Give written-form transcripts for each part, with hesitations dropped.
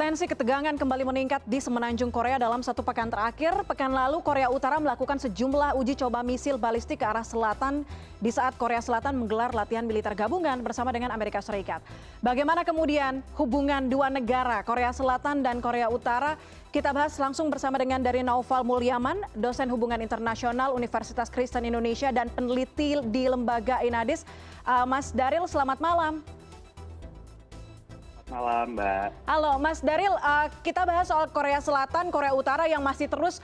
Tensi ketegangan kembali meningkat di semenanjung Korea dalam satu pekan terakhir. Pekan lalu, Korea Utara melakukan sejumlah uji coba misil balistik ke arah selatan di saat Korea Selatan menggelar latihan militer gabungan bersama dengan Amerika Serikat. Bagaimana kemudian hubungan dua negara, Korea Selatan dan Korea Utara? Kita bahas langsung bersama dengan dari Naufal Mulyaman, dosen hubungan internasional Universitas Kristen Indonesia dan peneliti di Lembaga Inadis. Mas Daril, selamat malam. Malam, Mbak. Halo, Mas Daril. Kita bahas soal Korea Selatan, Korea Utara yang masih terus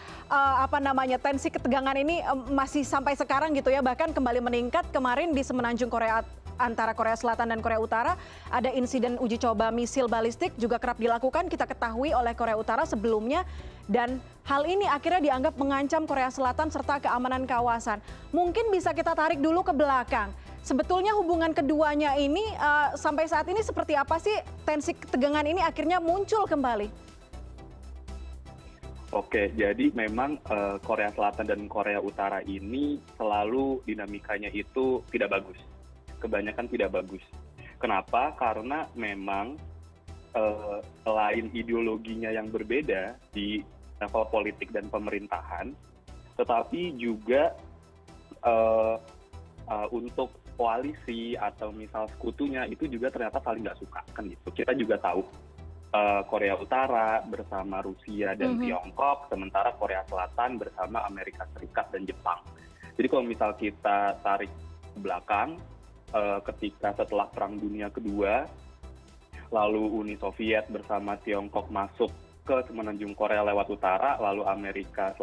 tensi ketegangan ini masih sampai sekarang gitu ya, bahkan kembali meningkat. Kemarin di semenanjung Korea antara Korea Selatan dan Korea Utara ada insiden uji coba misil balistik juga kerap dilakukan, kita ketahui oleh Korea Utara sebelumnya, dan hal ini akhirnya dianggap mengancam Korea Selatan serta keamanan kawasan. Mungkin bisa kita tarik dulu ke belakang. Sebetulnya hubungan keduanya ini sampai saat ini seperti apa sih tensi ketegangan ini akhirnya muncul kembali? Oke, jadi memang Korea Selatan dan Korea Utara ini selalu dinamikanya itu tidak bagus. Kebanyakan tidak bagus. Kenapa? Karena memang selain ideologinya yang berbeda di level politik dan pemerintahan, tetapi juga untuk koalisi atau misal sekutunya itu juga ternyata saling nggak suka kan gitu. Kita juga tahu Korea Utara bersama Rusia dan Tiongkok, sementara Korea Selatan bersama Amerika Serikat dan Jepang. Jadi kalau misal kita tarik ke belakang, ketika setelah Perang Dunia Kedua, lalu Uni Soviet bersama Tiongkok masuk ke semenanjung Korea lewat utara, lalu Amerika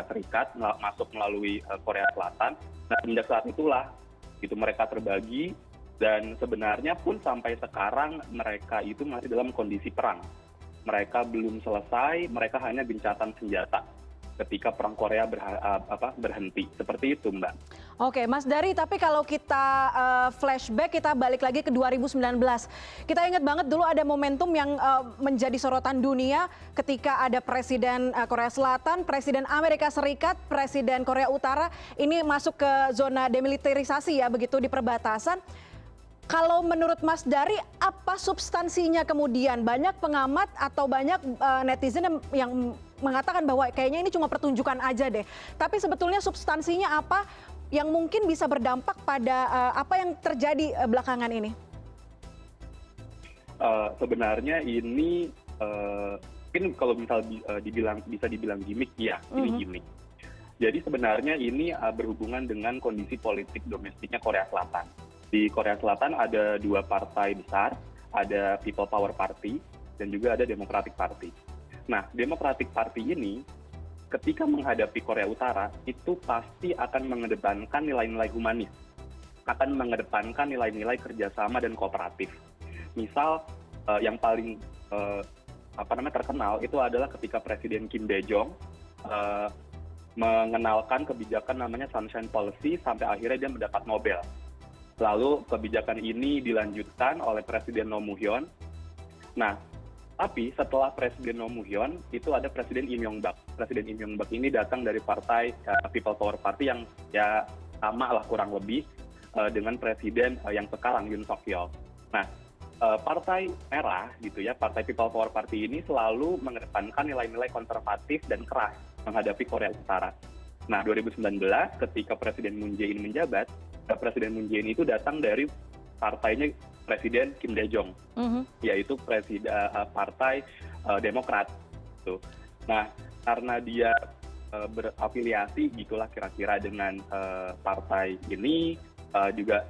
Serikat masuk melalui Korea Selatan. Nah, sejak saat itulah itu mereka terbagi, dan sebenarnya pun sampai sekarang mereka itu masih dalam kondisi perang. Mereka belum selesai, mereka hanya gencatan senjata ketika Perang Korea berhenti. Seperti itu, Mbak. Oke, Mas Dari, tapi kalau kita flashback, kita balik lagi ke 2019. Kita ingat banget dulu ada momentum yang menjadi sorotan dunia ketika ada Presiden Korea Selatan, Presiden Amerika Serikat, Presiden Korea Utara ini masuk ke zona demilitarisasi ya, begitu di perbatasan. Kalau menurut Mas Dari, apa substansinya kemudian? Banyak pengamat atau banyak netizen yang mengatakan bahwa kayaknya ini cuma pertunjukan aja deh. Tapi sebetulnya substansinya apa yang mungkin bisa berdampak pada apa yang terjadi belakangan ini? Sebenarnya ini mungkin kalau misal bisa dibilang gimmick, ya ini gimmick. Jadi sebenarnya ini berhubungan dengan kondisi politik domestiknya Korea Selatan. Di Korea Selatan ada dua partai besar, ada People Power Party dan juga ada Democratic Party. Nah, Democratic Party ini ketika menghadapi Korea Utara itu pasti akan mengedepankan nilai-nilai humanis, akan mengedepankan nilai-nilai kerjasama dan kooperatif. Misal yang paling terkenal itu adalah ketika Presiden Kim Dae-jong mengenalkan kebijakan namanya Sunshine Policy sampai akhirnya dia mendapat Nobel. Lalu kebijakan ini dilanjutkan oleh Presiden Roh Moo-hyun. Nah, tapi setelah Presiden Roh Moo-hyun itu ada Presiden Im Yong-bak. Presiden Im Yong-bak ini datang dari partai People Power Party yang ya sama lah kurang lebih dengan Presiden yang sekarang Yoon Suk Yeol. Nah, Partai Merah gitu ya, Partai People Power Party ini selalu mengedepankan nilai-nilai konservatif dan keras menghadapi Korea Utara. Nah, 2019 ketika Presiden Moon Jae-in menjabat, Presiden Moon Jae-in itu datang dari partainya Presiden Kim Dae-jong, yaitu Partai Demokrat. Nah, karena dia berafiliasi gitulah kira-kira dengan partai ini, juga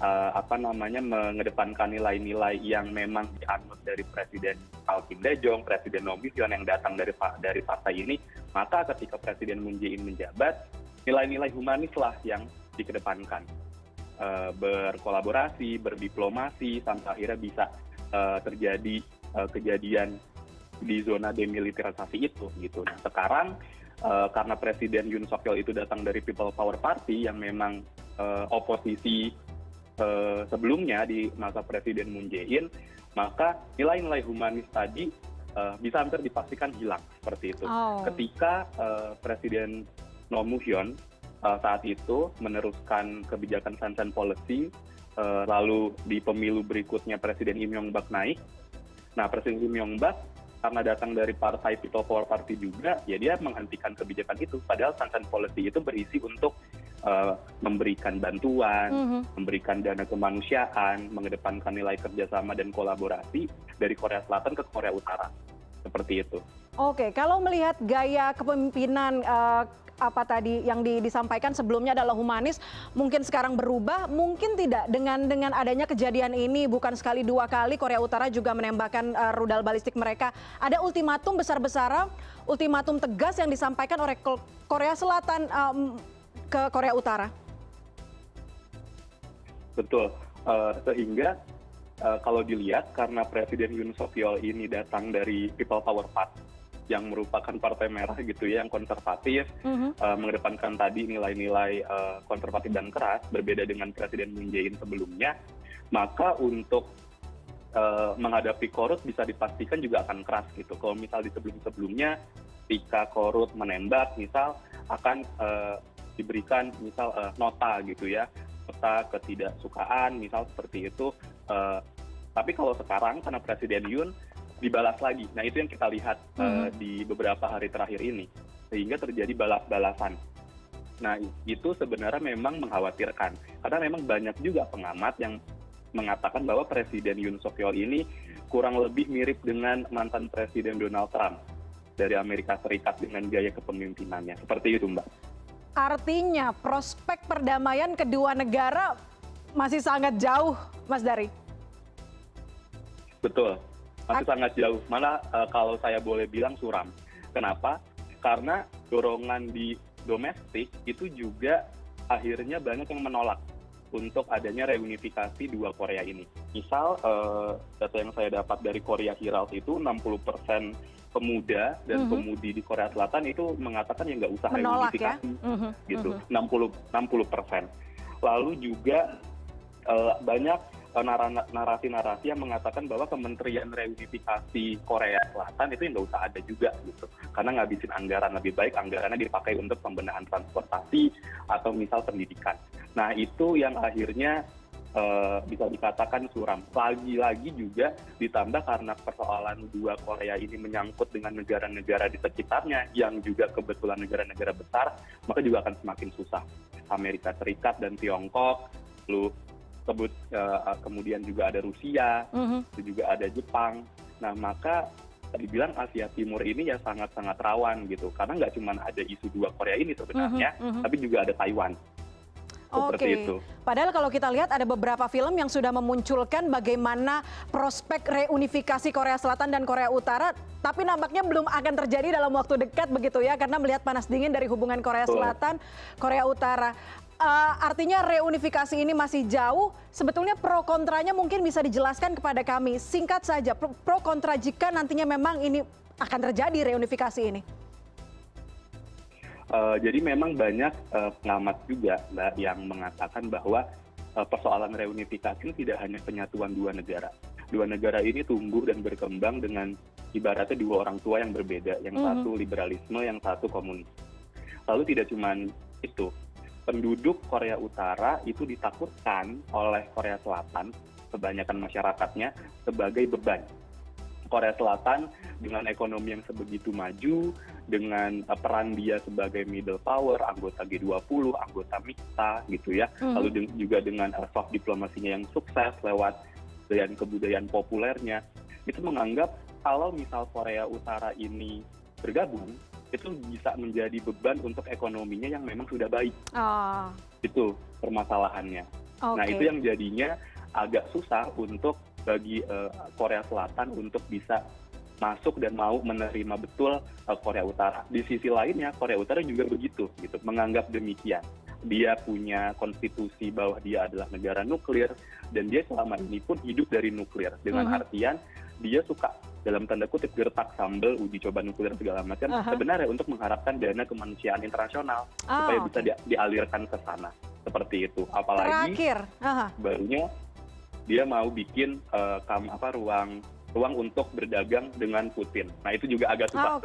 mengedepankan nilai-nilai yang memang dianut dari Presiden Kim Dae-jong, Presiden Roh Moo-hyun yang datang dari partai ini, maka ketika Presiden Moon Jae-in menjabat, nilai-nilai humanis lah yang dikedepankan, berkolaborasi, berdiplomasi, sampai akhirnya bisa terjadi kejadian di zona demilitarisasi itu gitu. Nah, sekarang karena Presiden Yoon Suk Yeol itu datang dari People Power Party yang memang oposisi sebelumnya di masa Presiden Moon Jae-in, maka nilai-nilai humanis tadi bisa hampir dipastikan hilang seperti itu. Ketika Presiden Roh Moo-hyun saat itu meneruskan kebijakan Sunshine Policy lalu di pemilu berikutnya Presiden Im Yong Bak naik. Nah, Presiden Im Yong Bak karena datang dari partai People Power Party juga, ya dia menghentikan kebijakan itu. Padahal Sunshine Policy itu berisi untuk memberikan bantuan, memberikan dana kemanusiaan, mengedepankan nilai kerjasama dan kolaborasi dari Korea Selatan ke Korea Utara. Seperti itu. Oke, kalau melihat gaya kepemimpinan apa tadi yang disampaikan sebelumnya adalah humanis, mungkin sekarang berubah, mungkin tidak dengan adanya kejadian ini bukan sekali dua kali Korea Utara juga menembakkan rudal balistik mereka. Ada ultimatum besar-besaran, ultimatum tegas yang disampaikan oleh Korea Selatan ke Korea Utara. Betul, sehingga kalau dilihat karena Presiden Yoon Suk Yeol ini datang dari People Power Party yang merupakan partai merah gitu ya, yang konservatif, mengedepankan tadi nilai-nilai konservatif dan keras, berbeda dengan Presiden Moon Jae-in sebelumnya, maka untuk menghadapi Korut bisa dipastikan juga akan keras gitu. Kalau misal di sebelum-sebelumnya, ketika Korut menembak, misal akan diberikan misal nota gitu ya, nota ketidaksukaan, misal seperti itu. Tapi kalau sekarang karena Presiden Yoon dibalas lagi. Nah, itu yang kita lihat di beberapa hari terakhir ini. Sehingga terjadi balas-balasan. Nah, itu sebenarnya memang mengkhawatirkan. Karena memang banyak juga pengamat yang mengatakan bahwa Presiden Yoon Suk Yeol ini kurang lebih mirip dengan mantan Presiden Donald Trump dari Amerika Serikat dengan gaya kepemimpinannya. Seperti itu, Mbak. Artinya prospek perdamaian kedua negara masih sangat jauh, Mas Dari? Betul. Masih sangat jauh, malah kalau saya boleh bilang suram. Kenapa? Karena dorongan di domestik itu juga akhirnya banyak yang menolak untuk adanya reunifikasi dua Korea ini. Misal, data yang saya dapat dari Korea Herald itu 60% pemuda dan pemudi di Korea Selatan itu mengatakan ya nggak usah menolak, reunifikasi. ya? Gitu, 60%. Lalu juga banyak narasi-narasi yang mengatakan bahwa Kementerian Reunifikasi Korea Selatan itu nggak usah ada juga gitu, karena ngabisin anggaran, lebih baik anggarannya dipakai untuk pembenahan transportasi atau misal pendidikan. Nah, itu yang akhirnya bisa dikatakan suram. Lagi-lagi juga ditambah karena persoalan dua Korea ini menyangkut dengan negara-negara di sekitarnya yang juga kebetulan negara-negara besar, maka juga akan semakin susah. Amerika Serikat dan Tiongkok, lalu kemudian juga ada Rusia, juga ada Jepang. Nah, maka dibilang Asia Timur ini ya sangat-sangat rawan gitu, karena nggak cuma ada isu dua Korea ini sebenarnya, tapi juga ada Taiwan. Seperti itu. Padahal kalau kita lihat ada beberapa film yang sudah memunculkan bagaimana prospek reunifikasi Korea Selatan dan Korea Utara, tapi nampaknya belum akan terjadi dalam waktu dekat begitu ya, karena melihat panas dingin dari hubungan Korea Selatan, Korea Utara. Artinya reunifikasi ini masih jauh, sebetulnya pro kontranya mungkin bisa dijelaskan kepada kami. Singkat saja, pro kontra jika nantinya memang ini akan terjadi reunifikasi ini. Jadi memang banyak pengamat juga, Mbak, yang mengatakan bahwa persoalan reunifikasi ini tidak hanya penyatuan dua negara. Dua negara ini tumbuh dan berkembang dengan ibaratnya dua orang tua yang berbeda. Yang satu liberalisme, yang satu komunis. Lalu tidak cuma itu. Penduduk Korea Utara itu ditakutkan oleh Korea Selatan, kebanyakan masyarakatnya, sebagai beban. Korea Selatan dengan ekonomi yang sebegitu maju, dengan peran dia sebagai middle power, anggota G20, anggota MIKTA gitu ya, lalu juga dengan soft diplomasinya yang sukses lewat kebudayaan populernya, itu menganggap kalau misal Korea Utara ini bergabung, itu bisa menjadi beban untuk ekonominya yang memang sudah baik. Itu permasalahannya. Nah, itu yang jadinya agak susah untuk bagi Korea Selatan untuk bisa masuk dan mau menerima betul Korea Utara. Di sisi lainnya, Korea Utara juga begitu, gitu, menganggap demikian. Dia punya konstitusi bahwa dia adalah negara nuklir, dan dia selama ini pun hidup dari nuklir. Dengan artian, dia suka dalam tanda kutip gertak sambal uji coba nuklir segala macam sebenarnya untuk mengharapkan dana kemanusiaan internasional supaya bisa dialirkan ke sana, seperti itu. Apalagi barunya dia mau bikin ruang untuk berdagang dengan Putin. Nah, itu juga agak susah.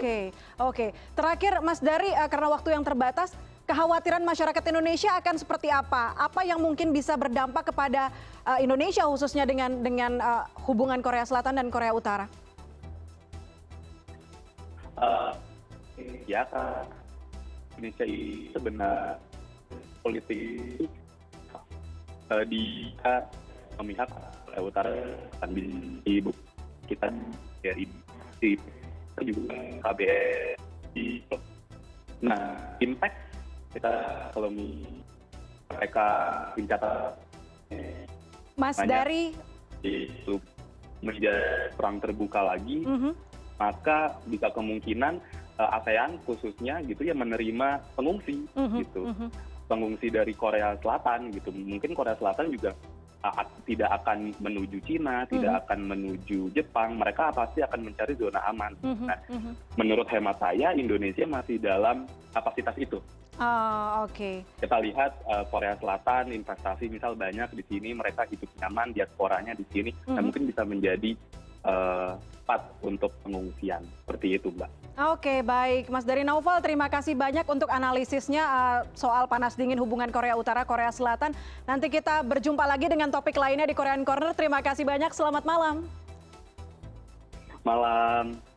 Oke. Terakhir Mas Dari, karena waktu yang terbatas, kekhawatiran masyarakat Indonesia akan seperti apa? Apa yang mungkin bisa berdampak kepada Indonesia khususnya dengan hubungan Korea Selatan dan Korea Utara? Ya, Indonesia ini sebenarnya politik dia memihak Korea Utara kan di ibu kita dari kita juga KBRI. Nah, impact kita kalau mereka mencatat Mas banyak dari itu menjadi perang terbuka lagi, maka bisa kemungkinan ASEAN khususnya gitu ya menerima pengungsi gitu, pengungsi dari Korea Selatan gitu. Mungkin Korea Selatan juga tidak akan menuju Cina, tidak akan menuju Jepang, mereka pasti akan mencari zona aman. Nah, menurut hemat saya Indonesia masih dalam kapasitas itu. Oh, oke. Kita lihat Korea Selatan investasi misal banyak di sini, mereka hidup nyaman, diasporanya di sini, nah mungkin bisa menjadi tempat untuk pengungsian seperti itu, Mbak. Oke, baik. Mas dari Naufal, terima kasih banyak untuk analisisnya soal panas dingin hubungan Korea Utara, Korea Selatan. Nanti kita berjumpa lagi dengan topik lainnya di Korean Corner. Terima kasih banyak, selamat malam. Malam.